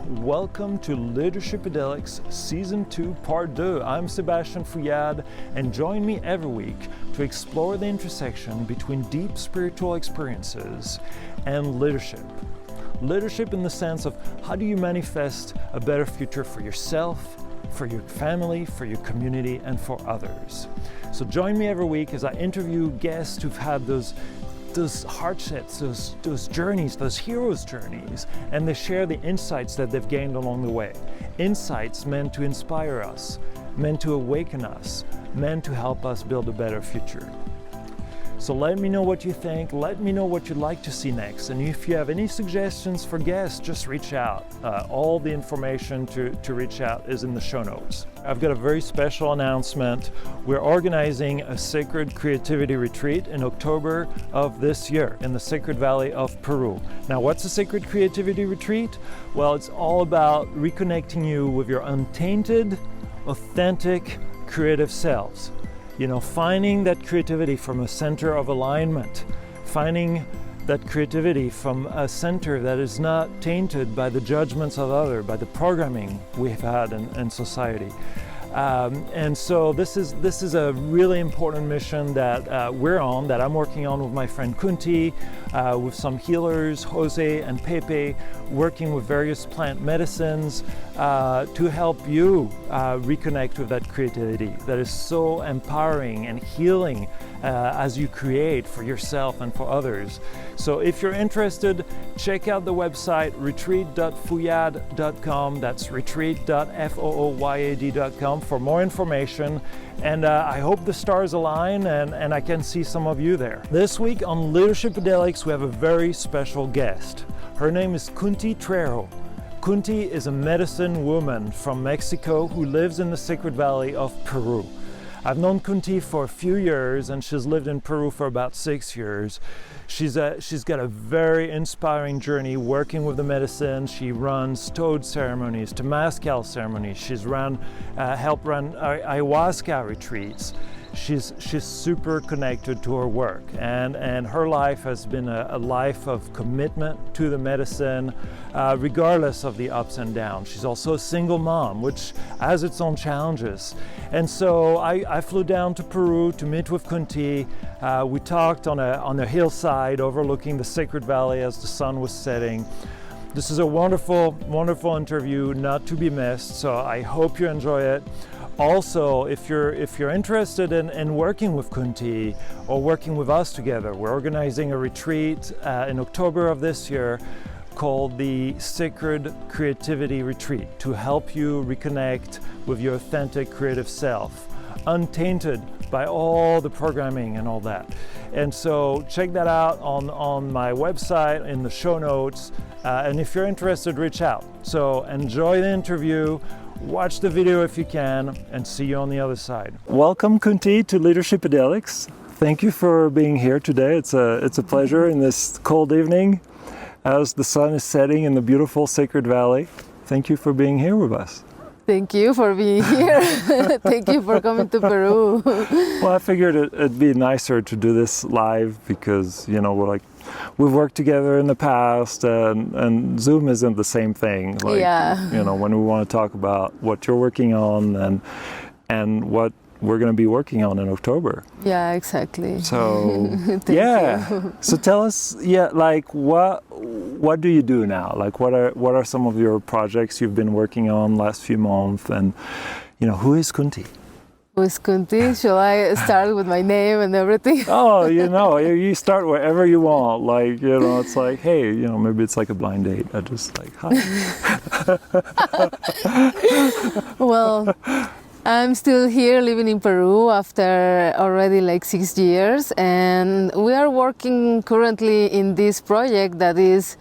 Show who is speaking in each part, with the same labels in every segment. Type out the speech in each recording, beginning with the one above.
Speaker 1: welcome to Leadership Idyllics Season 2 Part 2. I'm Sebastian Fouillade, and join me every week to explore the intersection between deep spiritual experiences and leadership. Leadership in the sense of how do you manifest a better future for yourself, for your family, for your community, and for others. So join me every week as I interview guests who've had those hardships, those journeys, those heroes' journeys, and they share the insights that they've gained along the way. Insights meant to inspire us, meant to awaken us, meant to help us build a better future. So let me know what you think, let me know what you'd like to see next, and if you have any suggestions for guests, just reach out. All the information to reach out is in the show notes. I've got a very special announcement. We're organizing a Sacred Creativity Retreat in October of this year in the Sacred Valley of Peru. Now, what's a Sacred Creativity Retreat? Well, it's all about reconnecting you with your untainted, authentic, creative selves. You know, finding that creativity from a center of alignment, finding that creativity from a center that is not tainted by the judgments of others, by the programming we've had in society. And so this is a really important mission that we're on, that I'm working on with my friend Kunti, with some healers, Jose and Pepe, working with various plant medicines to help you reconnect with that creativity that is so empowering and healing as you create for yourself and for others. So if you're interested, check out the website retreat.fouillade.com. That's retreat.fooyad.com for more information. And I hope the stars align and I can see some of you there. This week on Leadership Idyllics, we have a very special guest. Her name is Kunti Trejo. Kunti is a medicine woman from Mexico who lives in the Sacred Valley of Peru. I've known Kunti for a few years, and she's lived in Peru for about 6 years. She's got a very inspiring journey working with the medicine. She runs toad ceremonies, Temazcal ceremonies. She's helped run ayahuasca retreats. She's super connected to her work, and her life has been a life of commitment to the medicine, regardless of the ups and downs. She's also a single mom, which has its own challenges. And so I flew down to Peru to meet with Kunti. We talked on a hillside overlooking the Sacred Valley as the sun was setting. This is a wonderful, wonderful interview, not to be missed, so I hope you enjoy it. Also, if you're interested in working with Kunti or working with us together, we're organizing a retreat in October of this year called the Sacred Creativity Retreat to help you reconnect with your authentic creative self, untainted by all the programming and all that. And so check that out on my website in the show notes. And if you're interested, reach out. So enjoy the interview. Watch the video if you can, and see you on the other side. Welcome, Kunti, to Leadership Idyllics. Thank you for being here today. It's a pleasure in this cold evening as the sun is setting in the beautiful Sacred Valley. Thank you for being here with us.
Speaker 2: Thank you for being here. Thank you for coming to Peru.
Speaker 1: Well, I figured it'd be nicer to do this live because, you know, we've worked together in the past, and Zoom isn't the same thing.
Speaker 2: Yeah.
Speaker 1: You know, when we want to talk about what you're working on and what we're going to be working on in October.
Speaker 2: Yeah, exactly.
Speaker 1: So,
Speaker 2: Thank you.
Speaker 1: So tell us, what do you do now? Like, what are some of your projects you've been working on last few months? And, you know, who is Kunti?
Speaker 2: Who is Kunti? Shall I start with my name and everything?
Speaker 1: Oh, you know, you start wherever you want. Like, you know, it's like, hey, you know, maybe it's like a blind date. I just like, hi.
Speaker 2: Well, I'm still here living in Peru after already like 6 years, and we are working currently in this project that is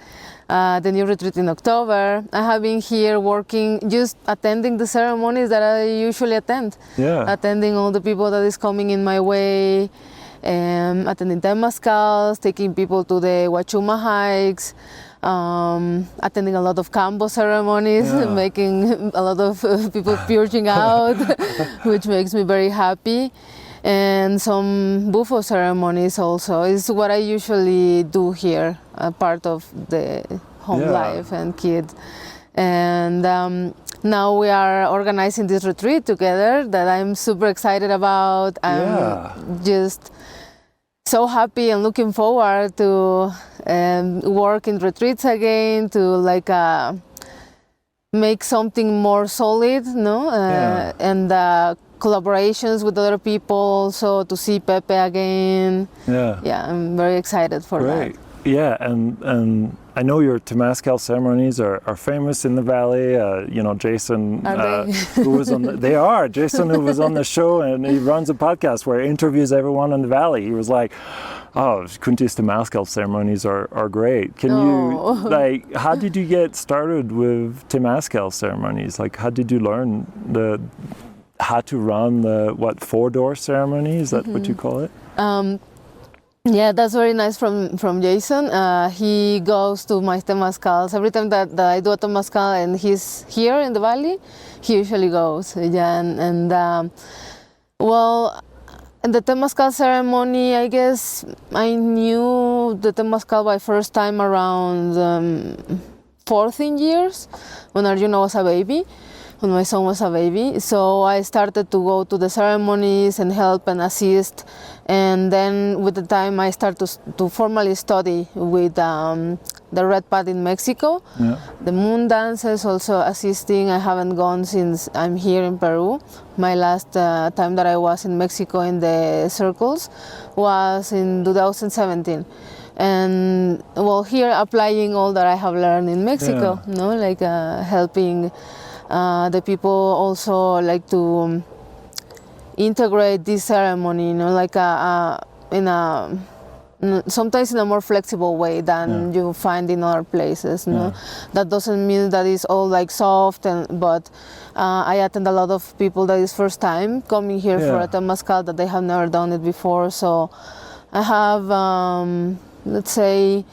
Speaker 2: the new retreat in October. I have been here working, just attending the ceremonies that I usually attend.
Speaker 1: Yeah.
Speaker 2: Attending all the people that is coming in my way, attending Temazcals, taking people to the Huachuma hikes, attending a lot of Cambo ceremonies, making a lot of people purging out, which makes me very happy. And some bufo ceremonies also is what I usually do here, part of the home life and kids. And now we are organizing this retreat together that I'm super excited about. I'm just so happy and looking forward to work in retreats again, to like make something more solid, no? And collaborations with other people, so to see Pepe again. Yeah, I'm very excited for that.
Speaker 1: Yeah, and I know your Temazcal ceremonies are famous in the valley. You know, Jason, who was on they are. Jason, who was on the show, and he runs a podcast where he interviews everyone in the valley. He was like, oh, Kunti's Temazcal ceremonies are great. Can you, like, how did you get started with Temazcal ceremonies? Like, how did you learn how to run the, 4-door ceremony? Is that what you call it?
Speaker 2: Yeah, that's very nice from Jason. He goes to my Temazcals. Every time that I do a Temazcal and he's here in the valley, he usually goes. Yeah, and well, in the Temazcal ceremony, I guess I knew the Temazcal by first time around 14 years, when Arjuna was a baby. When my son was a baby. So I started to go to the ceremonies and help and assist. And then with the time I started to formally study with the Red Path in Mexico. The moon dances, also assisting. I haven't gone since I'm here in Peru. My last time that I was in Mexico in the circles was in 2017. And well, here applying all that I have learned in Mexico, no, like helping the people also like to integrate this ceremony, you know, like sometimes in a more flexible way than you find in other places. No, that doesn't mean that it's all like soft, but I attend a lot of people that is first time coming here for a Temazcal that they have never done it before. So I have, let's say,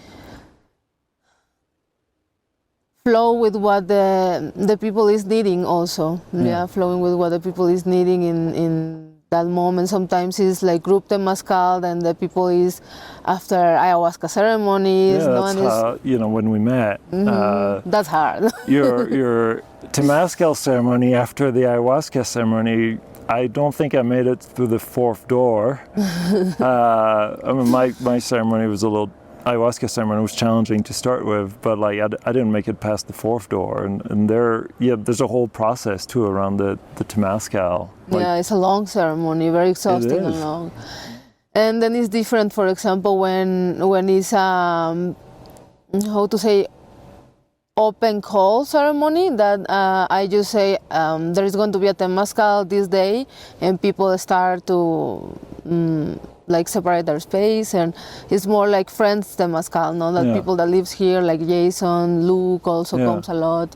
Speaker 2: flow with what the people is needing also. Flowing with what the people is needing in that moment. Sometimes it's like group Temazcal, and the people is after ayahuasca ceremonies.
Speaker 1: That's how, you know, when we met.
Speaker 2: That's hard.
Speaker 1: your Temazcal ceremony after the ayahuasca ceremony, I don't think I made it through the 4th door. I mean, my ceremony was a little, ayahuasca ceremony was challenging to start with, but like I didn't make it past the 4th door, and there's a whole process too around the Temazcal. Like,
Speaker 2: it's a long ceremony, very exhausting and long. And then it's different, for example, when it's how to say, open call ceremony, that I just say there is going to be a Temazcal this day, and people start to like separate their space, and it's more like friends Temazcal, no? That people that lives here, like Jason, Luke also comes a lot.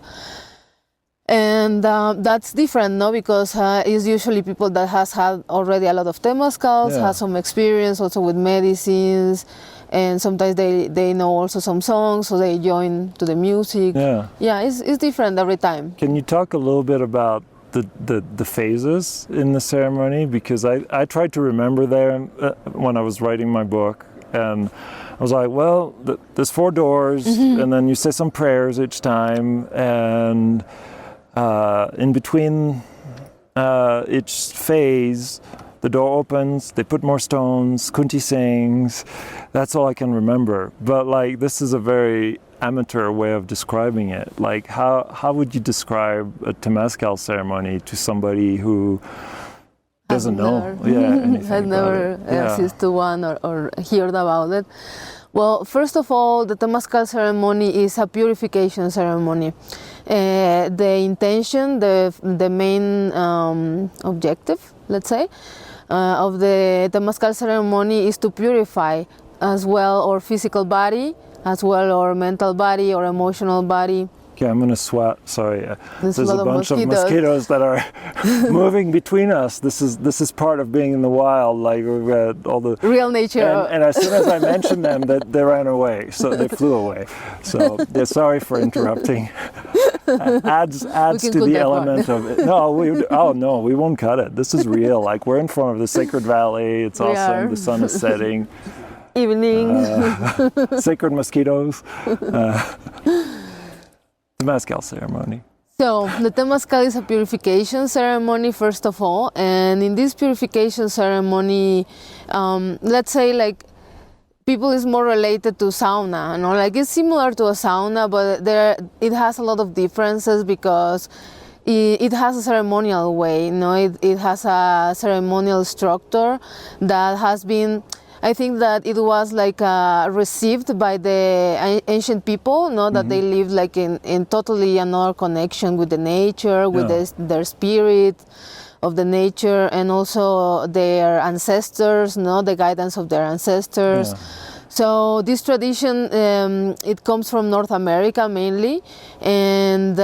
Speaker 2: And that's different, no? Because it's usually people that has had already a lot of Temazcals, has some experience also with medicines, and sometimes they know also some songs, so they join to the music. It's different every time.
Speaker 1: Can you talk a little bit about the phases in the ceremony? Because I tried to remember them when I was writing my book, and I was like, well, there's 4 doors, and then you say some prayers each time, and in between each phase, the door opens, they put more stones, Kunti sings. That's all I can remember. But like, this is a very amateur way of describing it. Like, how would you describe a Temazcal ceremony to somebody who doesn't know anything
Speaker 2: has never assisted to one or heard about it? Well, first of all, the Temazcal ceremony is a purification ceremony. The intention, the main objective, let's say, of the Temazcal ceremony is to purify as well our physical body, as well our mental body or emotional body.
Speaker 1: Okay, I'm gonna swat. Sorry, there's a bunch of mosquitoes that are moving between us. This is part of being in the wild. Like, we've got all the
Speaker 2: real nature.
Speaker 1: And as soon as I mentioned them, they ran away. So they flew away. So sorry for interrupting. Adds to the element of it. No, we won't cut it. This is real. Like, we're in front of the sacred valley. It's awesome. The sun is setting.
Speaker 2: Evening.
Speaker 1: Sacred mosquitoes. Temazcal ceremony?
Speaker 2: So the Temazcal is a purification ceremony, first of all, and in this purification ceremony, let's say like people is more related to sauna, like it's similar to a sauna, but it has a lot of differences because it has a ceremonial way, it has a ceremonial structure that has been, I think that it was like received by the ancient people, that they lived like in totally another connection with the nature, with their spirit of the nature, and also their ancestors, the guidance of their ancestors. Yeah. So this tradition, it comes from North America mainly, and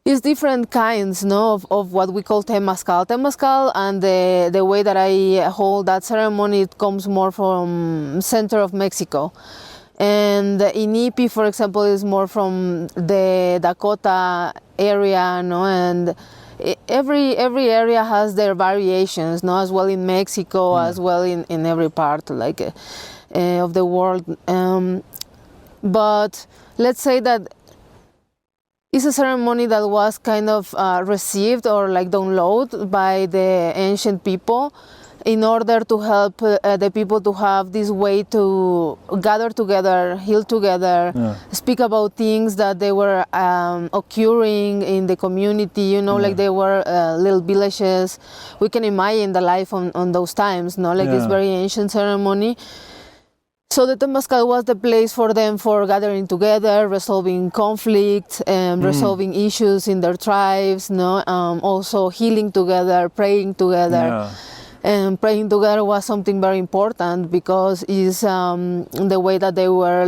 Speaker 2: it's different kinds of what we call Temazcal. Temazcal, and the way that I hold that ceremony, it comes more from center of Mexico. And Inipi, for example, is more from the Dakota area, and every area has their variations, as well in Mexico, as well in every part of the world. But let's say that it's a ceremony that was kind of received or like downloaded by the ancient people in order to help the people to have this way to gather together, heal together, speak about things that they were occurring in the community, like they were little villages. We can imagine the life on those times, it's very ancient ceremony. So the Temazcal was the place for them for gathering together, resolving conflict, resolving issues in their tribes, also healing together, praying together. Yeah. And praying together was something very important because it's the way that they were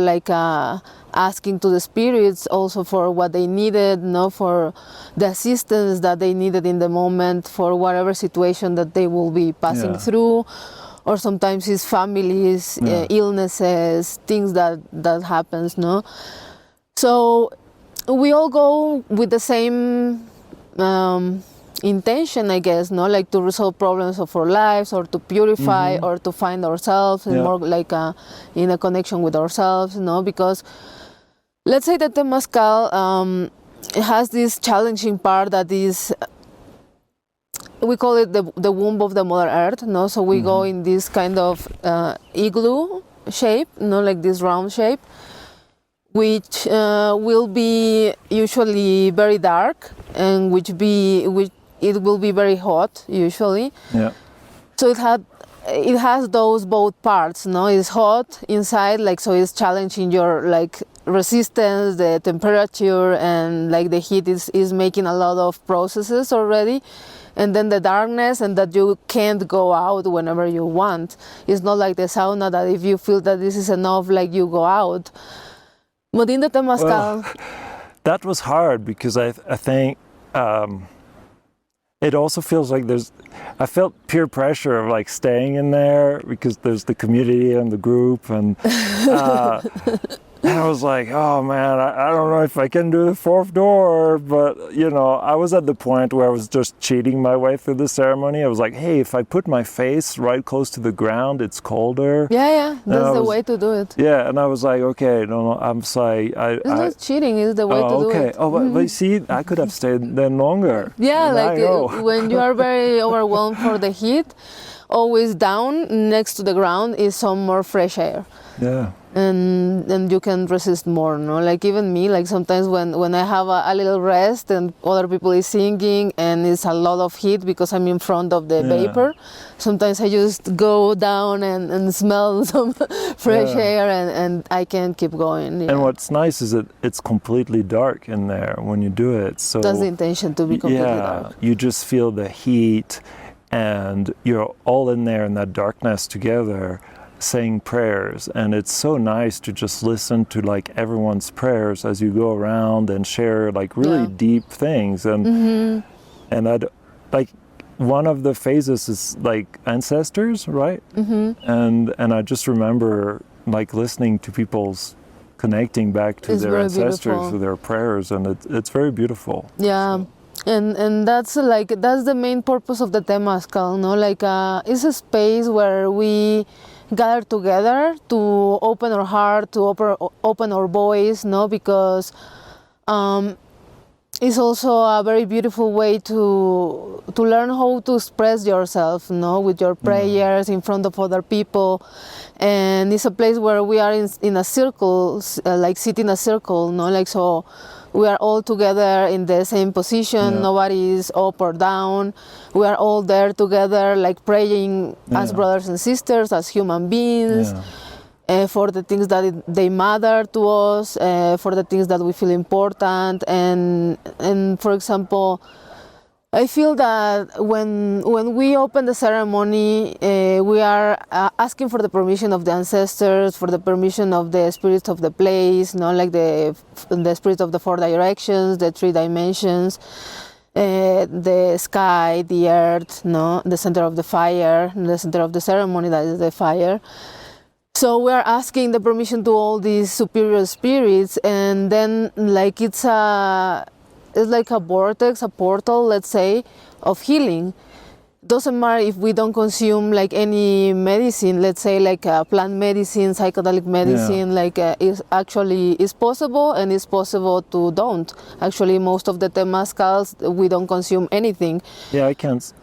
Speaker 2: asking to the spirits also for what they needed, for the assistance that they needed in the moment for whatever situation that they will be passing through. Or sometimes it's families, illnesses, things that happens, So we all go with the same intention, I guess, to resolve problems of our lives, or to purify, or to find ourselves, and more in a connection with ourselves, because let's say that the Temazcal has this challenging part that is, we call it the womb of the Mother Earth, So we go in this kind of igloo shape, like this round shape, which will be usually very dark, and which it will be very hot usually. Yeah. So it has those both parts, It's hot inside, so it's challenging your resistance, the temperature, and the heat is making a lot of processes already. And then the darkness, and that you can't go out whenever you want. It's not like the sauna that if you feel that this is enough, you go out. But in the Temazcal...
Speaker 1: that was hard because I think it also feels like I felt peer pressure of staying in there because there's the community and the group, and and I was like, oh man, I don't know if I can do the fourth door, but I was at the point where I was just cheating my way through the ceremony. I was like, hey, if I put my face right close to the ground, it's colder.
Speaker 2: Yeah, that's the way to do it.
Speaker 1: Yeah, and I was like, okay, no, I'm sorry.
Speaker 2: It's not cheating, it's the way to do it.
Speaker 1: Oh, but you see, I could have stayed there longer.
Speaker 2: Yeah, when you are very overwhelmed for the heat, always down next to the ground is some more fresh air. Yeah. And you can resist more, even me, sometimes when I have a little rest and other people is singing and it's a lot of heat because I'm in front of the vapor, sometimes I just go down and smell some fresh air and I can keep going. Yeah.
Speaker 1: And what's nice is that it's completely dark in there when you do it. So
Speaker 2: that's the intention, to be completely dark.
Speaker 1: You just feel the heat and you're all in there in that darkness together, saying prayers, and it's so nice to just listen to everyone's prayers as you go around and share really deep things, and and I'd one of the phases is ancestors, right? And I just remember listening to people's connecting back to their ancestors with their prayers, and it's very beautiful.
Speaker 2: Yeah. So. And that's the main purpose of the Temazcal, it's a space where we gather together to open our heart, to open our voice, because It's also a very beautiful way to learn how to express yourself, with your prayers in front of other people. And it's a place where we are in a circle, like sit in a circle, so we are all together in the same position. Nobody is up or down. We are all there together, like praying as brothers and sisters, as human beings. For the things that they matter to us, for the things that we feel important, and for example, I feel that when we open the ceremony, we are asking for the permission of the ancestors, for the permission of the spirits of the place, like the spirits of the 4 directions, the 3 dimensions, the sky, the earth, the center of the fire, the center of the ceremony, that is the fire. So we are asking the permission to all these superior spirits, and then it's like a vortex, a portal, let's say, of healing. Doesn't matter if we don't consume like any medicine, let's say like plant medicine, psychedelic medicine, is possible, and it's possible to don't. Actually, most of the Temazcals, we don't consume anything.
Speaker 1: Yeah, I can't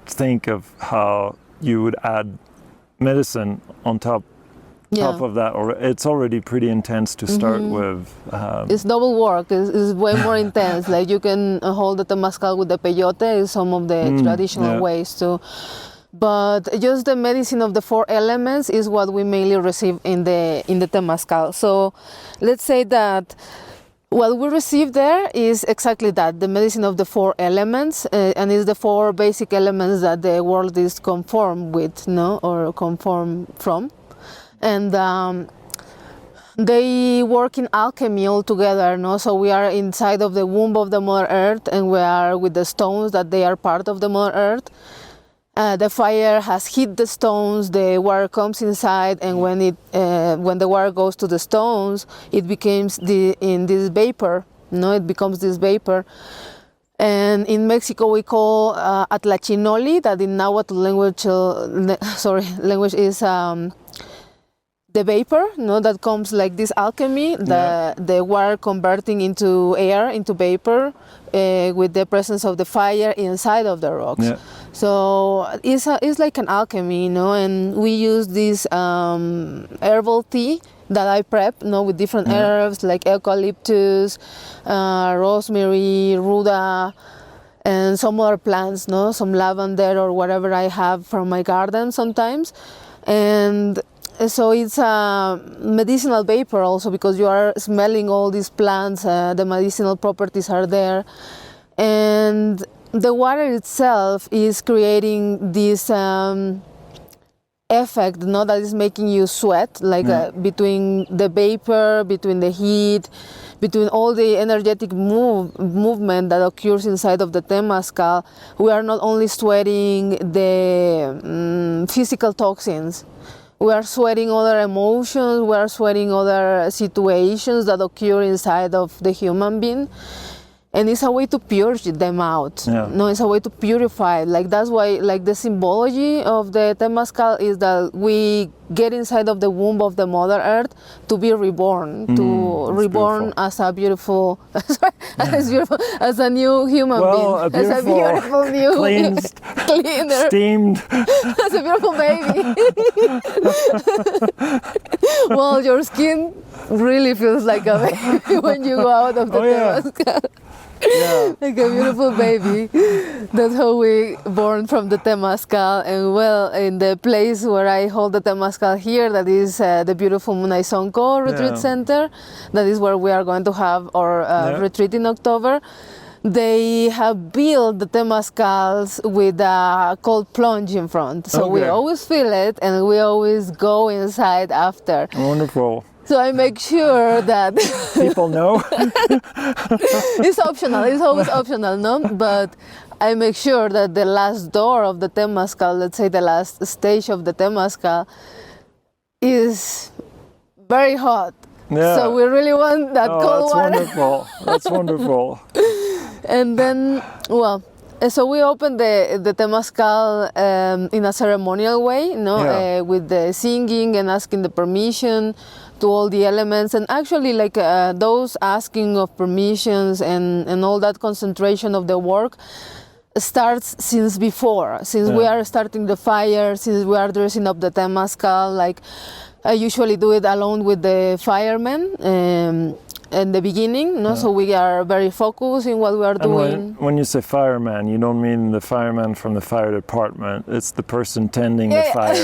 Speaker 1: think of how you would add medicine on top of that, or it's already pretty intense to start with.
Speaker 2: It's double work. It's way more intense. Like you can hold the Temazcal with the peyote, is some of the traditional ways too. But just the medicine of the 4 elements is what we mainly receive in the Temazcal. So let's say that what we receive there is exactly that, the medicine of the 4 elements, and it's the 4 basic elements that the world is conformed with, or conform from. And they work in alchemy all together, so we are inside of the womb of the Mother Earth, and we are with the stones that they are part of the Mother Earth. The fire has hit the stones, the water comes inside, and when the water goes to the stones, it becomes in this vapor. It becomes this vapor. And in Mexico we call atlachinoli, that in Nahuatl language is the vapor, that comes like this alchemy, the water converting into air, into vapor, with the presence of the fire inside of the rocks. So it's like an alchemy, and we use this herbal tea that I prep, with different herbs like eucalyptus, rosemary, ruda, and some other plants, some lavender or whatever I have from my garden sometimes. And so it's a medicinal vapor also, because you are smelling all these plants, the medicinal properties are there. And the water itself is creating this effect, that is making you sweat, like between the vapor, between the heat, between all the energetic movement that occurs inside of the Temazcal. We are not only sweating the physical toxins, we are sweating other emotions, we are sweating other situations that occur inside of the human being. And it's a way to purge them out. It's a way to purify. Like that's why, like the symbology of the Temazcal is that we get inside of the womb of the Mother Earth to be reborn, reborn beautiful. As a beautiful, as a new human being, as a beautiful new,
Speaker 1: cleansed,
Speaker 2: cleaner,
Speaker 1: steamed,
Speaker 2: as a beautiful baby. Well, your skin really feels like a baby when you go out of the Temazcal. Like a beautiful baby. That's how we born from the Temazcal. And well, in the place where I hold the Temazcal here, that is the beautiful Munaysonco Retreat Center. That is where we are going to have our retreat in October. They have built the Temazcals with a cold plunge in front. So we always feel it, and we always go inside after.
Speaker 1: Wonderful.
Speaker 2: So I make sure that
Speaker 1: people know.
Speaker 2: It's optional. It's always optional, no? But I make sure that the last door of the Temazcal, let's say the last stage of the Temazcal, is very hot. So we really want that cold water.
Speaker 1: Wonderful. That's wonderful.
Speaker 2: And then, well, so we open the Temazcal in a ceremonial way, with the singing and asking the permission to all the elements. And actually, like those asking of permissions and all that concentration of the work starts since before, since we are starting the fire, since we are dressing up the Temazcal. Like I usually do it alone with the firemen. In the beginning, no? So we are very focused in what we are doing.
Speaker 1: When you say fireman, you don't mean the fireman from the fire department. It's the person tending the fire.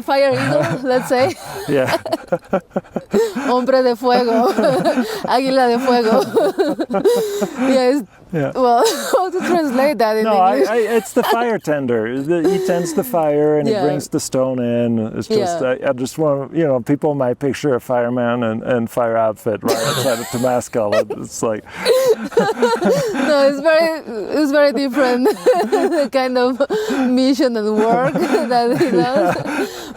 Speaker 2: Fire eagle, let's say.
Speaker 1: Yeah.
Speaker 2: Hombre de fuego. Águila de fuego. Yes.
Speaker 1: Yeah.
Speaker 2: Well, how to translate that in English?
Speaker 1: It's the fire tender. He tends the fire and he brings the stone in. It's just, I just want, people might picture a fireman and fire outfit right outside of Temazcal. It's like...
Speaker 2: No, it's very different, the kind of mission and work that he does.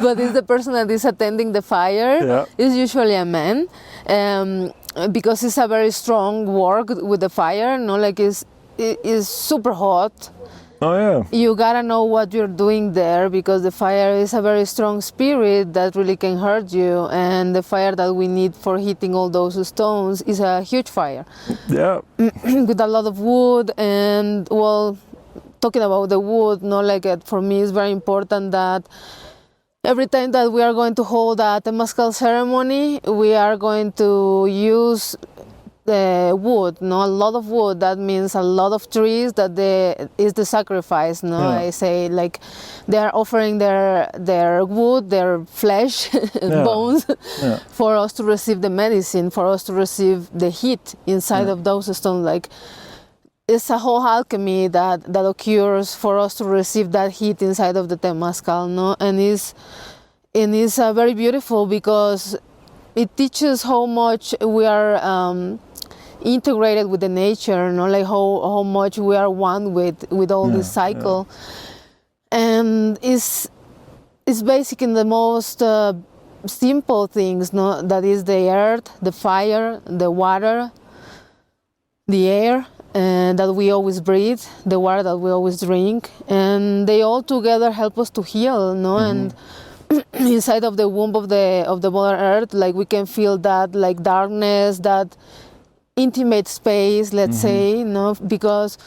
Speaker 2: But it's the person that is attending the fire. Is usually a man. Because it's a very strong work with the fire, like it's super hot.
Speaker 1: Oh yeah.
Speaker 2: You gotta know what you're doing there, because the fire is a very strong spirit that really can hurt you, and the fire that we need for heating all those stones is a huge fire.
Speaker 1: Yeah.
Speaker 2: With a lot of wood, and well, talking about the wood, for me it's very important that every time that we are going to hold a Temazcal ceremony, we are going to use the wood, a lot of wood. That means a lot of trees. That is the sacrifice. I say, like, they are offering their wood, their flesh, bones, for us to receive the medicine, for us to receive the heat inside of those stones. Like, it's a whole alchemy that occurs for us to receive that heat inside of the Temazcal, and it's very beautiful, because it teaches how much we are integrated with the nature, like how much we are one with all this cycle, and it's basic in the most simple things, that is the earth, the fire, the water, the air. And that we always breathe, the water that we always drink, and they all together help us to heal, And inside of the womb of the Mother Earth, like, we can feel that, like, darkness, that intimate space, let's say, because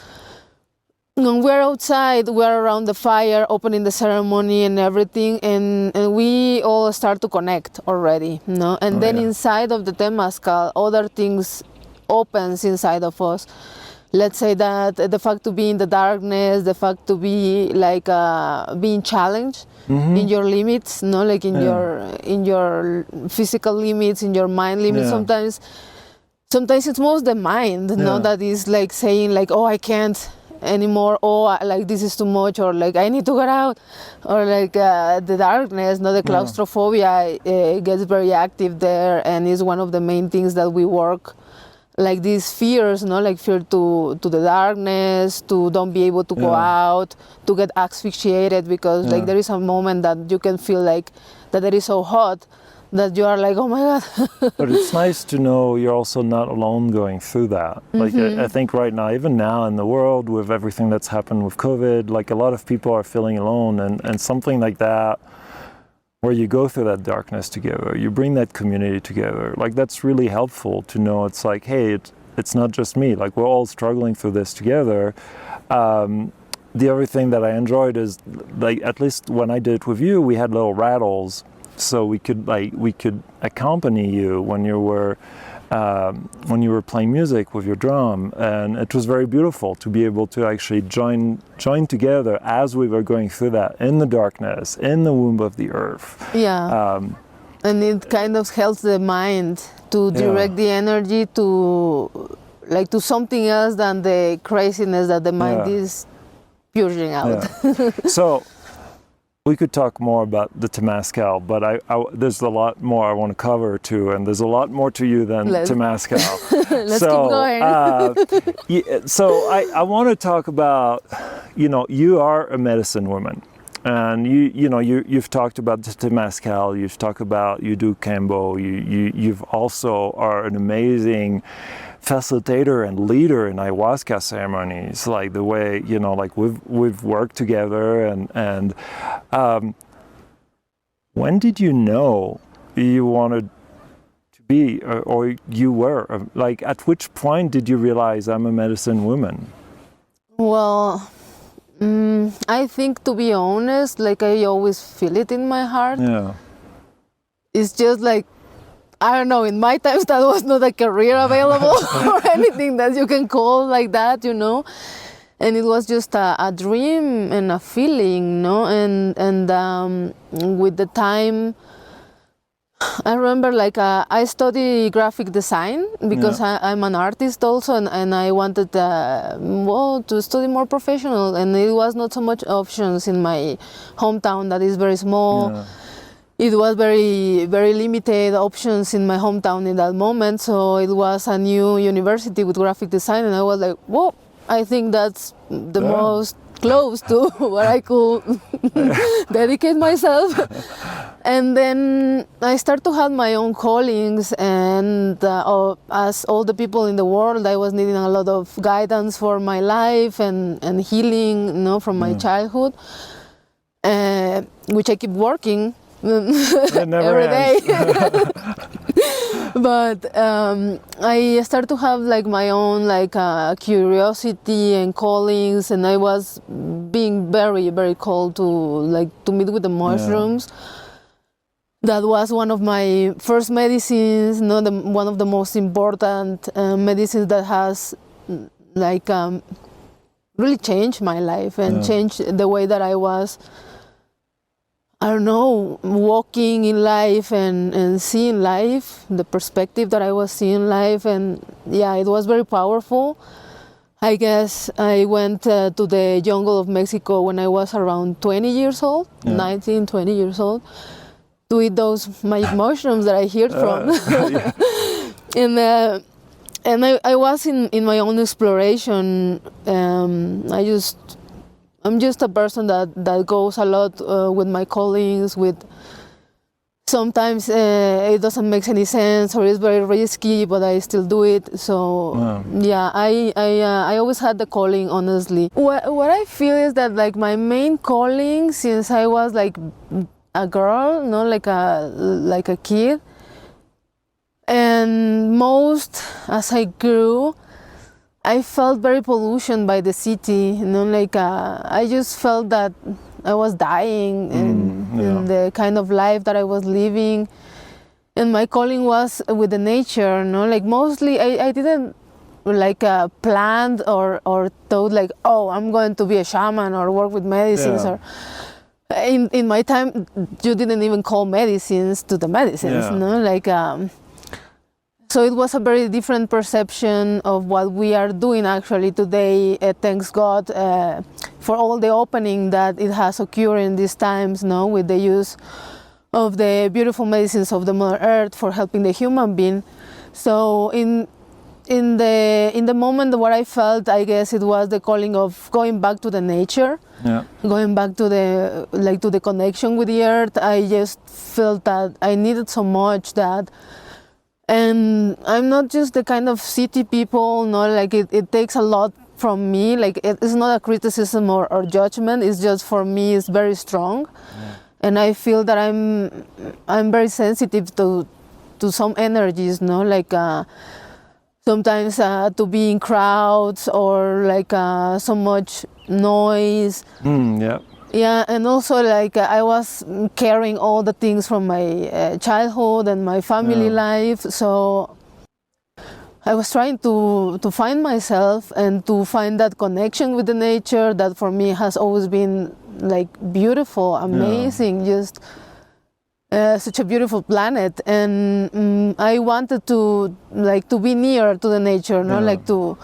Speaker 2: when we're outside, we're around the fire, opening the ceremony and everything, and we all start to connect already, And then inside of the Temazcal, other things opens inside of us. Let's say that the fact to be in the darkness, the fact to be like being challenged in your limits, like in your physical limits, in your mind limits. Sometimes it's most the mind, that is like saying, like, oh, I can't anymore, oh, like, this is too much, or like, I need to get out, or like the darkness, the claustrophobia gets very active there, and is one of the main things that we work. Like these fears, like fear to the darkness, to don't be able to go out, to get asphyxiated, because like there is a moment that you can feel like that it is so hot that you are like, oh my God.
Speaker 1: But it's nice to know you're also not alone going through that. Like I think right now, even now in the world, with everything that's happened with COVID, like a lot of people are feeling alone, and something like that, where you go through that darkness together, you bring that community together. Like, that's really helpful to know. It's like, hey, it's not just me. Like, we're all struggling through this together. The other thing that I enjoyed is, like, at least when I did it with you, we had little rattles, so we could accompany you when you were playing music with your drum, and it was very beautiful to be able to actually join together as we were going through that in the darkness, in the womb of the earth.
Speaker 2: And it kind of helps the mind to direct the energy to something else than the craziness that the mind is purging out.
Speaker 1: So we could talk more about the Temazcal, but there's a lot more I want to cover too, and there's a lot more to you than Temazcal.
Speaker 2: Let's keep going.
Speaker 1: So I want to talk about, you are a medicine woman, and you've talked about the Temazcal, you've talked about you do Kambo, you've also are an amazing facilitator and leader in ayahuasca ceremonies, like the way, like we've worked together, and when did you know you wanted be, or you were? Like, at which point did you realize I'm a medicine woman?
Speaker 2: Well, I think, to be honest, like, I always feel it in my heart.
Speaker 1: Yeah.
Speaker 2: It's just like, I don't know, in my times that was not a career available or anything that you can call like that, you know. And it was just a dream and a feeling, no? And with the time, I remember, like, I study graphic design because I'm an artist also, and I wanted to study more professional, and it was not so much options in my hometown that is very small.
Speaker 1: Yeah.
Speaker 2: It was very, very limited options in my hometown in that moment, so it was a new university with graphic design, and I was like, whoa, I think that's the most close to where I could dedicate myself. And then I started to have my own callings, and as all the people in the world, I was needing a lot of guidance for my life and healing, you know, from my childhood, which I keep working every day. But I started to have, like, my own, like, curiosity and callings, and I was being very, very called to meet with the mushrooms. That was one of my first medicines, one of the most important medicines that has, like, really changed my life and changed the way that I was, I don't know, walking in life and seeing life, the perspective that I was seeing life. And yeah, it was very powerful. I guess I went to the jungle of Mexico when I was around 20 years old, 19, 20 years old, to eat those magic mushrooms that I heard from. And I was in my own exploration. I'm just a person that goes a lot with my callings. With sometimes it doesn't make any sense or it's very risky, but I still do it. So yeah, I always had the calling, honestly. What I feel is that, like, my main calling since I was like a girl, not like a kid, and most as I grew, I felt very pollution by the city, you know, like I just felt that I was dying in the kind of life that I was living, and my calling was with the nature, you know, like mostly I didn't like planned or thought like, oh, I'm going to be a shaman or work with medicines or in my time you didn't even call medicines to the medicines, you know, like so it was a very different perception of what we are doing actually today. Thanks God for all the opening that it has occurred in these times, no, with the use of the beautiful medicines of the Mother Earth for helping the human being. So in the moment what I felt, I guess it was the calling of going back to the nature, going back to the connection with the earth. I just felt that I needed so much that. And I'm not just the kind of city people, no, like it takes a lot from me. Like it's not a criticism or judgment. It's just, for me, it's very strong, and I feel that I'm very sensitive to some energies, no, like sometimes to be in crowds or like so much noise. Yeah, and also like I was carrying all the things from my childhood and my family life, so I was trying to find myself and to find that connection with the nature that for me has always been like beautiful, amazing, just such a beautiful planet. And I wanted to be near to the nature, no, like to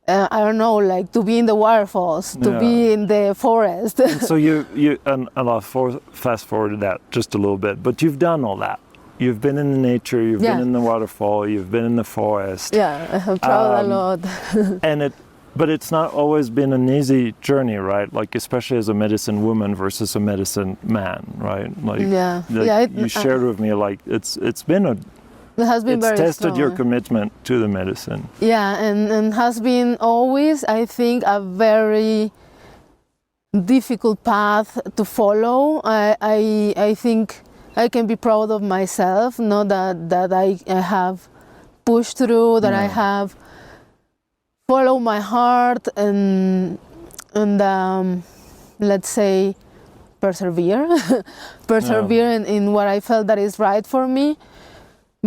Speaker 2: I don't know, like to be in the waterfalls, to be in the forest.
Speaker 1: So and I'll fast forward that just a little bit, but you've done all that. You've been in the nature, you've been in the waterfall, you've been in the forest.
Speaker 2: Yeah, I have traveled a lot.
Speaker 1: But it's not always been an easy journey, right? Like especially as a medicine woman versus a medicine man, right? Like, you shared with me, like it's been a.
Speaker 2: It has been very
Speaker 1: tested
Speaker 2: strong.
Speaker 1: Your commitment to the medicine.
Speaker 2: Yeah, and has been always, I think, a very difficult path to follow. I think I can be proud of myself, know that I have pushed through, that I have followed my heart and let's say persevere in what I felt that is right for me.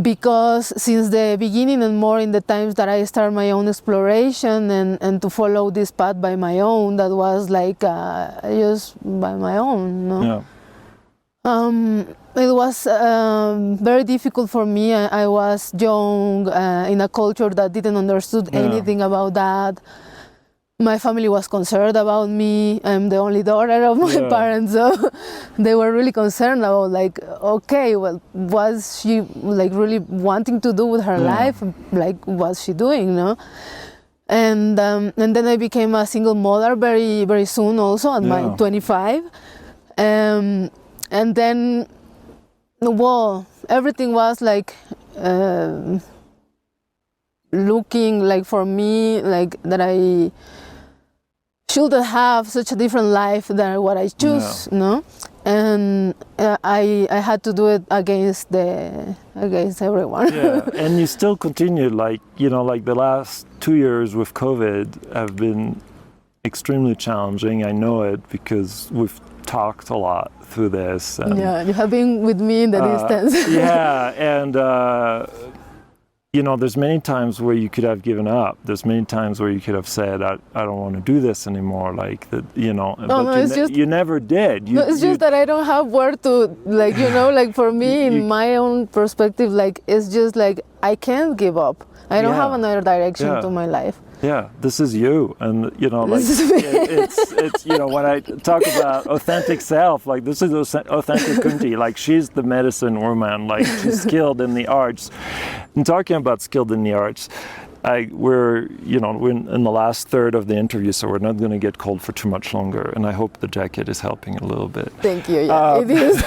Speaker 2: Because since the beginning and more in the times that I started my own exploration and to follow this path by my own, that was like just by my own, no?
Speaker 1: Yeah.
Speaker 2: It was very difficult for me. I was young in a culture that didn't understood anything about that. My family was concerned about me. I'm the only daughter of my parents, so they were really concerned about like, okay, well, was she like really wanting to do with her life? Like, what's she doing, no? And then I became a single mother very, very soon also at my 25. And then, well, everything was like looking like for me, like that I should have such a different life than what I choose, no? And I had to do it against everyone.
Speaker 1: Yeah, and you still continue, like, you know, like the last 2 years with COVID have been extremely challenging. I know it because we've talked a lot through this. And,
Speaker 2: you have been with me in the distance.
Speaker 1: Yeah, and you know, there's many times where you could have given up. There's many times where you could have said, I don't want to do this anymore, like that, you know. But you never did.
Speaker 2: It's just that I don't have where to, like, you know, like for me, in my own perspective, like, it's just like, I can't give up. I don't have another direction to my life.
Speaker 1: Yeah, this is you, and you know, like it's you know, when I talk about authentic self, like this is authentic Kunti, like she's the medicine woman, like she's skilled in the arts. And talking about skilled in the arts, we're in the last third of the interview, so we're not going to get cold for too much longer, and I hope the jacket is helping a little bit.
Speaker 2: Thank you. Yeah, it is.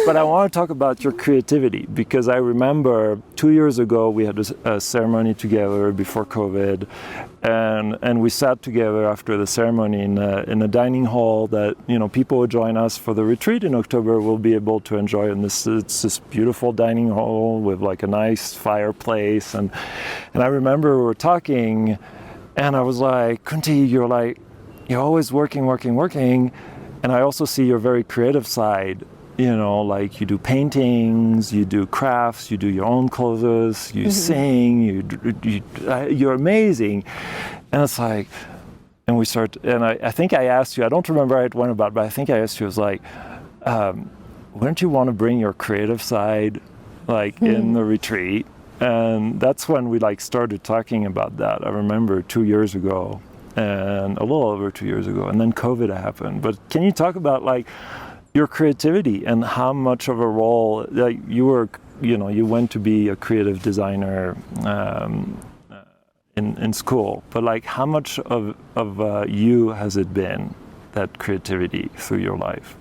Speaker 1: But I want to talk about your creativity, because I remember 2 years ago we had a ceremony together before COVID, and we sat together after the ceremony in a dining hall that, you know, people who join us for the retreat in October will be able to enjoy. And it's this beautiful dining hall with like a nice fireplace, and I remember we were talking, and I was like, Kunti, you're always working, and I also see your very creative side. You know, like you do paintings, you do crafts, you do your own clothes, you sing, you're amazing. And it's like, and we start, and I think I asked you, I don't remember how it went about, but I think I asked you, I was like, wouldn't you want to bring your creative side, like in the retreat? And that's when we like started talking about that. I remember 2 years ago, and a little over 2 years ago, and then COVID happened. But can you talk about like your creativity and how much of a role, like you went to be a creative designer in school, but like how much of you has it been, that creativity, through your life?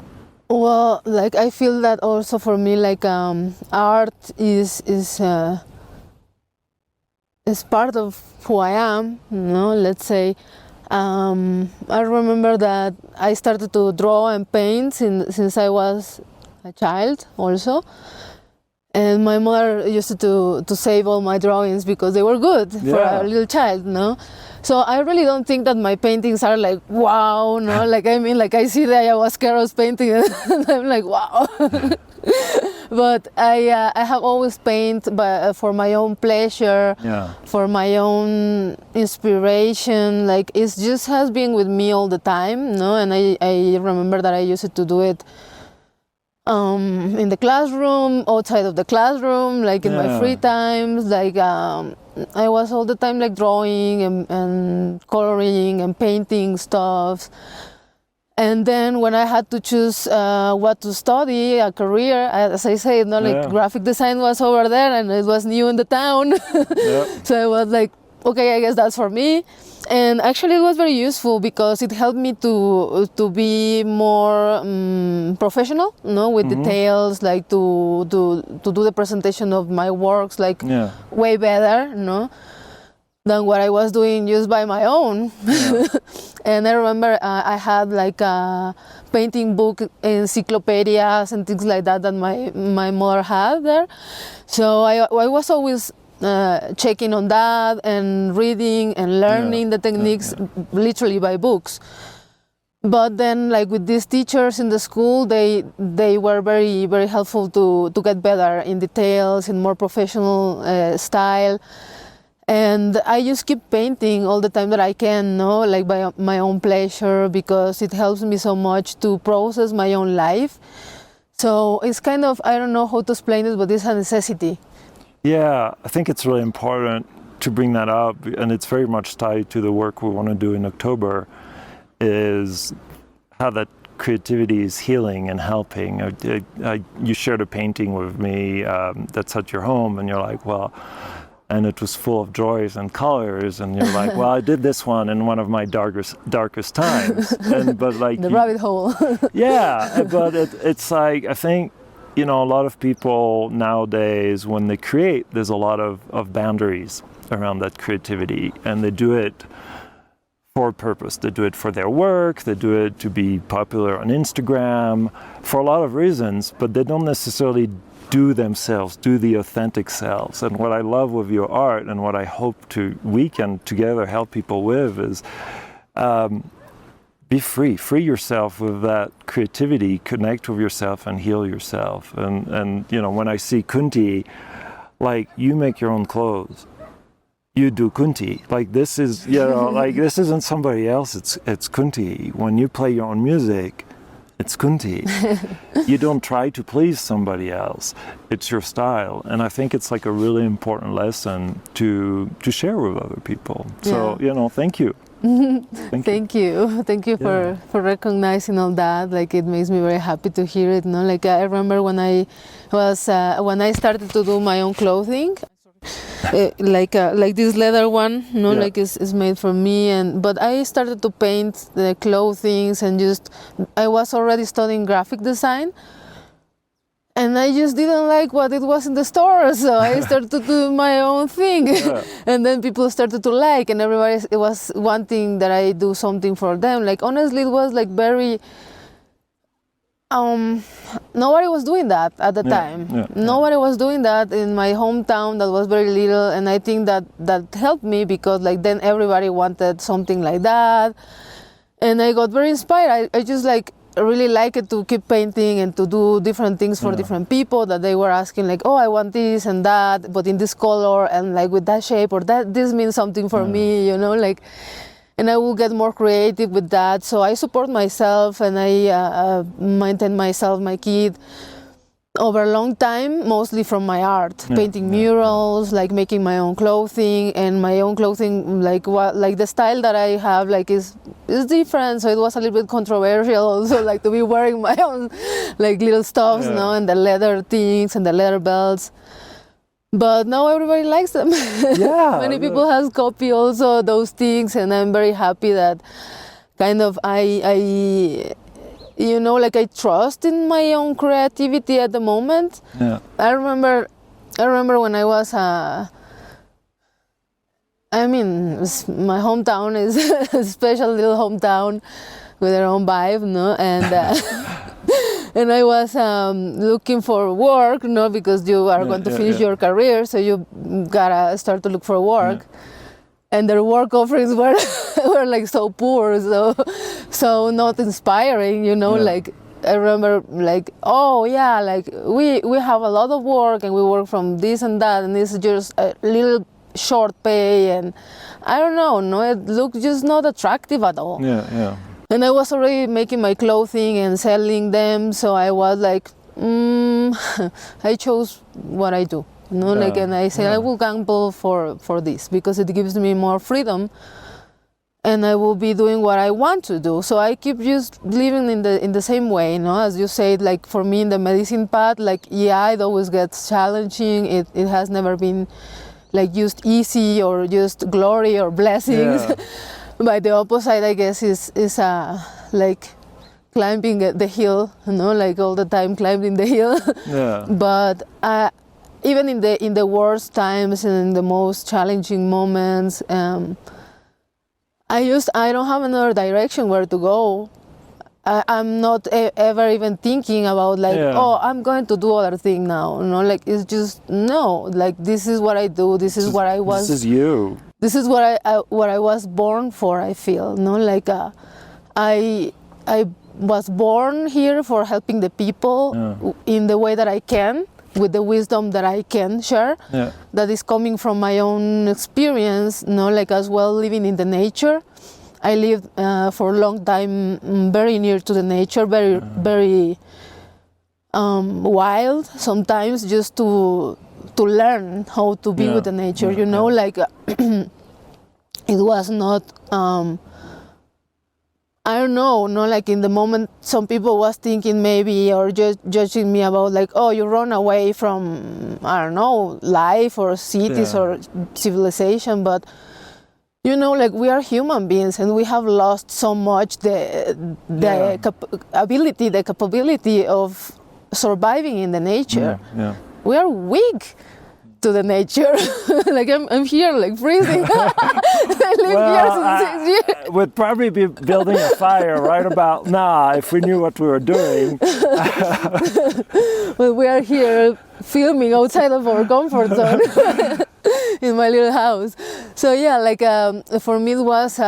Speaker 2: Well, like I feel that also for me, like art is part of who I am, you know, let's say. I remember that I started to draw and paint since I was a child also. And my mother used to save all my drawings because they were good for a little child, no? So I really don't think that my paintings are like, wow, no? Like, I mean, like I see the ayahuasca's painting and I'm like, wow. But I have always painted for my own pleasure, for my own inspiration. Like it just has been with me all the time, no? And I remember that I used to do it in the classroom, outside of the classroom, like in my free times. Like I was all the time like drawing and coloring and painting stuff. And then when I had to choose what to study, a career, as I said, like graphic design was over there and it was new in the town. So I was like, okay, I guess that's for me. And actually it was very useful because it helped me to be more professional, with details, like to do the presentation of my works like way better, than what I was doing just by my own.
Speaker 1: Yeah.
Speaker 2: And I remember I had like a painting book, encyclopedias and things like that my mother had there. So I was always checking on that and reading and learning the techniques literally by books. But then, like with these teachers in the school, they were very, very helpful to get better in details, in more professional style. And I just keep painting all the time that I can, no, like by my own pleasure, because it helps me so much to process my own life. So it's kind of, I don't know how to explain it, but it's a necessity.
Speaker 1: Yeah, I think it's really important to bring that up, and it's very much tied to the work we want to do in October, is how that creativity is healing and helping. You shared a painting with me that's at your home, and you're like, well, and it was full of joys and colors, and you're like, well, I did this one in one of my darkest times, but like
Speaker 2: the rabbit hole.
Speaker 1: Yeah, but it's like, I think, you know, a lot of people nowadays, when they create, there's a lot of boundaries around that creativity, and they do it for a purpose. They do it for their work, they do it to be popular on Instagram, for a lot of reasons, but they don't necessarily do themselves, do the authentic selves. And what I love with your art, and what I hope we can together help people with, is be free yourself with that creativity, connect with yourself and heal yourself. And you know, when I see Kunti, like, you make your own clothes, you do Kunti, like, this is, you know, like, this isn't somebody else, it's Kunti. When you play your own music, it's Kunti. You don't try to please somebody else, it's your style. And I think it's like a really important lesson to share with other people. So, you know, thank you. Thank you for recognizing all that. Like, it makes me very happy to hear it. No, like, I remember when I started to do my own clothing, like this leather one, no, like is made for me. But I started to paint the clothing, and I was already studying graphic design. And I just didn't like what it was in the store, so I started to do my own thing. And then people started to like, and everybody was wanting that I do something for them. Like, honestly, it was like very... nobody was doing that at the time. Nobody was doing that in my hometown. That was very little, and I think that helped me, because like then everybody wanted something like that. And I got very inspired. I just like... I really like it to keep painting and to do different things for different people, that they were asking like, oh, I want this and that, but in this color and like with that shape, or that this means something for me, you know, like, and I will get more creative with that. So I support myself, and I maintain myself, my kid, over a long time, mostly from my art, painting murals, like making my own clothing, and my own clothing, like the style that I have, like is different. So it was a little bit controversial also, like to be wearing my own like little stuffs, no, and the leather things and the leather belts. But now everybody likes them. Many people has copy also those things, and I'm very happy that kind of I you know, like I trust in my own creativity at the moment. I remember when I was I mean, my hometown is a special little hometown with their own vibe, no? And and I was looking for work, no, because you are going to finish your career, so you gotta start to look for work. And their work offerings were like so poor, so not inspiring, you know. Like, I remember like, oh yeah, like we have a lot of work, and we work from this and that, and it's just a little short pay, and I don't know, no, it looked just not attractive at all. And I was already making my clothing and selling them, so I was like, I chose what I do. No, like, and I say I will gamble for this, because it gives me more freedom, and I will be doing what I want to do. So I keep just living in the same way, you know, as you said. Like, for me in the medicine path, like, it always gets challenging. It has never been like just easy or just glory or blessings. But the opposite, I guess, is like climbing the hill, you know, like all the time climbing the hill. But
Speaker 2: even in the worst times and in the most challenging moments, I don't have another direction where to go. I'm not ever even thinking about like, oh, I'm going to do other thing now. Like it's just no. Like this is what I do. This is what I was.
Speaker 1: This is you.
Speaker 2: This is what I was born for. I feel like I was born here for helping the people in the way that I can, with the wisdom that I can share. That is coming from my own experience. Like as well living in the nature. I lived for a long time very near to the nature, very wild sometimes, just to learn how to be with the nature. Like it was not. I don't know, like in the moment, some people was thinking maybe or just judging me about like, oh, you run away from, I don't know, life or cities or civilization, but. Like we are human beings and we have lost so much the capability of surviving in the nature. We are weak to the nature. Like I'm here, like freezing. I live here since 6 years.
Speaker 1: We'd probably be building a fire right about now if we knew what we were doing.
Speaker 2: But we are here filming outside of our comfort zone. In my little house. So yeah, like for me it was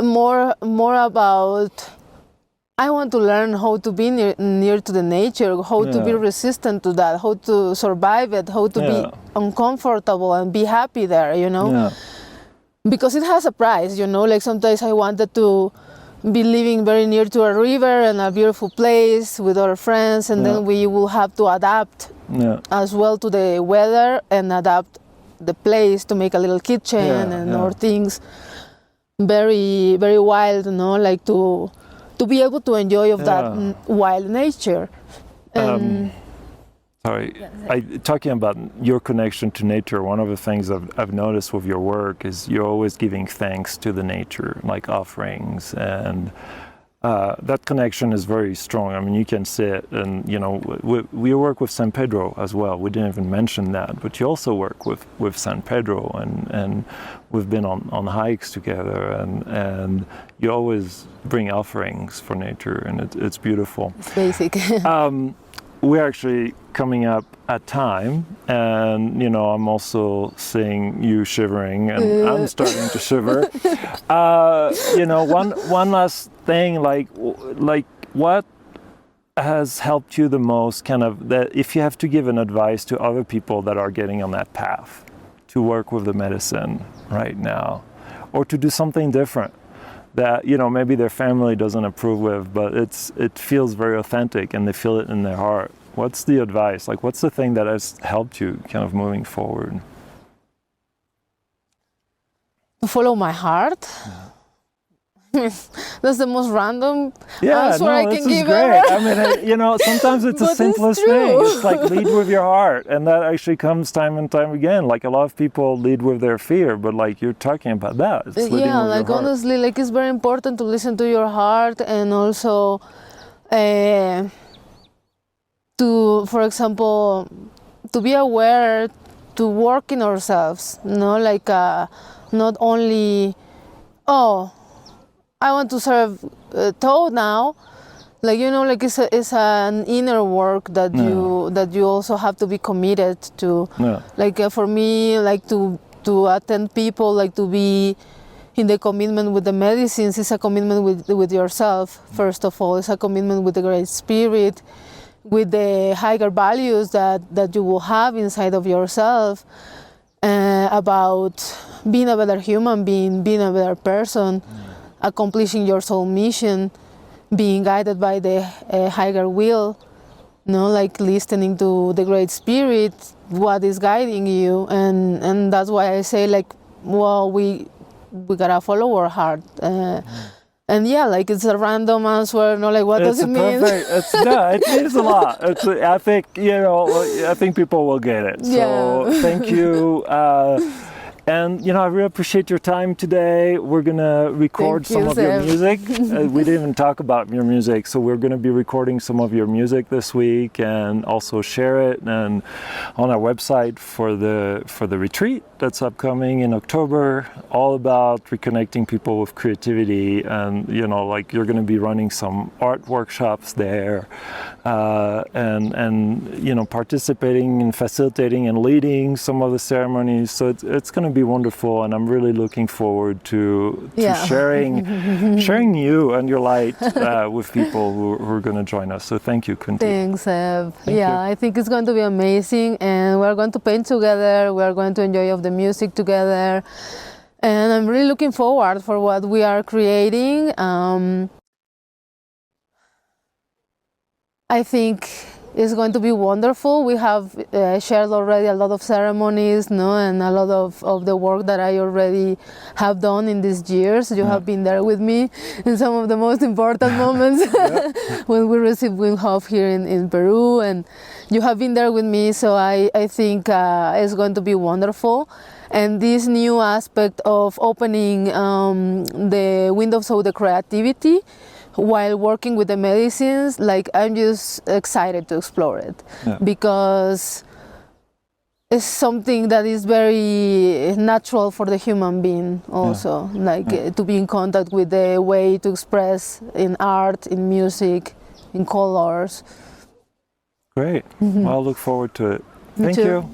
Speaker 2: more about I want to learn how to be near to the nature, how to be resistant to that, how to survive it, how to be uncomfortable and be happy there, because it has a price, like sometimes I wanted to be living very near to a river and a beautiful place with our friends, and then we will have to adapt as well to the weather and adapt the place to make a little kitchen and or things very, very wild, like to be able to enjoy of that wild nature.
Speaker 1: Talking about your connection to nature, one of the things I've noticed with your work is you're always giving thanks to the nature, like offerings, and that connection is very strong. I mean, you can sit and, we work with San Pedro as well. We didn't even mention that, but you also work with San Pedro and we've been on hikes together and you always bring offerings for nature and it's beautiful.
Speaker 2: It's basic.
Speaker 1: We're actually coming up at time and, I'm also seeing you shivering and I'm starting to shiver. One last thing, like what has helped you the most, kind of, that if you have to give an advice to other people that are getting on that path to work with the medicine right now or to do something different that, maybe their family doesn't approve with, but it feels very authentic and they feel it in their heart. What's the advice? Like, what's the thing that has helped you kind of moving forward?
Speaker 2: To follow my heart. That's the most random answer I can give ever.
Speaker 1: I mean, sometimes it's the simplest thing. It's like lead with your heart, and that actually comes time and time again. Like a lot of people lead with their fear, but like you're talking about that. It's leading with your heart.
Speaker 2: Honestly, like it's very important to listen to your heart and also to, for example, to be aware to work in ourselves. Like not only I want to serve Toad now, like like it's an inner work that you also have to be committed to. Like for me, like to attend people, like to be in the commitment with the medicines is a commitment with yourself. First of all, it's a commitment with the Great Spirit, with the higher values that you will have inside of yourself, about being a better human being, being a better person. Accomplishing your soul mission, being guided by the higher will, like listening to the Great Spirit, what is guiding you, and that's why I say like, well, we gotta follow our heart, and like it's a random answer, like what does it mean?
Speaker 1: It means a lot. I think I think people will get it. So thank you. And, I really appreciate your time today. We're going to record some of your music. We didn't even talk about your music, so we're going to be recording some of your music this week and also share it and on our website for the retreat that's upcoming in October, all about reconnecting people with creativity. And, you're going to be running some art workshops there and participating and facilitating and leading some of the ceremonies. So it's going to be wonderful, and I'm really looking forward to sharing you and your light with people who are going to join us. So thank you, Kunti.
Speaker 2: Thanks, Eb. I think it's going to be amazing, and we're going to paint together. We're going to enjoy of the music together, and I'm really looking forward for what we are creating. I think it's going to be wonderful. We have shared already a lot of ceremonies, and a lot of the work that I already have done in these years. You have been there with me in some of the most important moments when we received Wim Hof here in Peru, and you have been there with me, so I think it's going to be wonderful. And this new aspect of opening the windows of the creativity while working with the medicines, I'm just excited to explore it because it's something that is very natural for the human being also, to be in contact with the way to express in art, in music, in colors.
Speaker 1: Great. Well, I'll look forward to it. Thank you.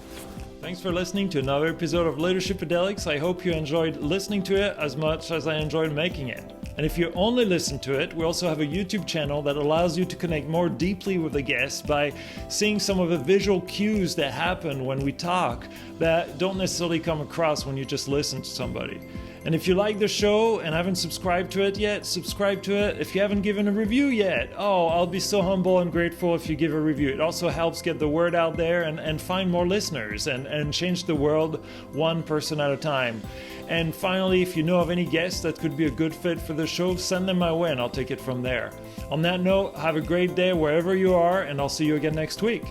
Speaker 3: Thanks for listening to another episode of Leadership Fidelics. I hope you enjoyed listening to it as much as I enjoyed making it. And if you only listen to it, we also have a YouTube channel that allows you to connect more deeply with the guests by seeing some of the visual cues that happen when we talk that don't necessarily come across when you just listen to somebody. And if you like the show and haven't subscribed to it yet, subscribe to it. If you haven't given a review yet, I'll be so humble and grateful if you give a review. It also helps get the word out there and find more listeners and change the world one person at a time. And finally, if you know of any guests that could be a good fit for the show, send them my way and I'll take it from there. On that note, have a great day wherever you are, and I'll see you again next week.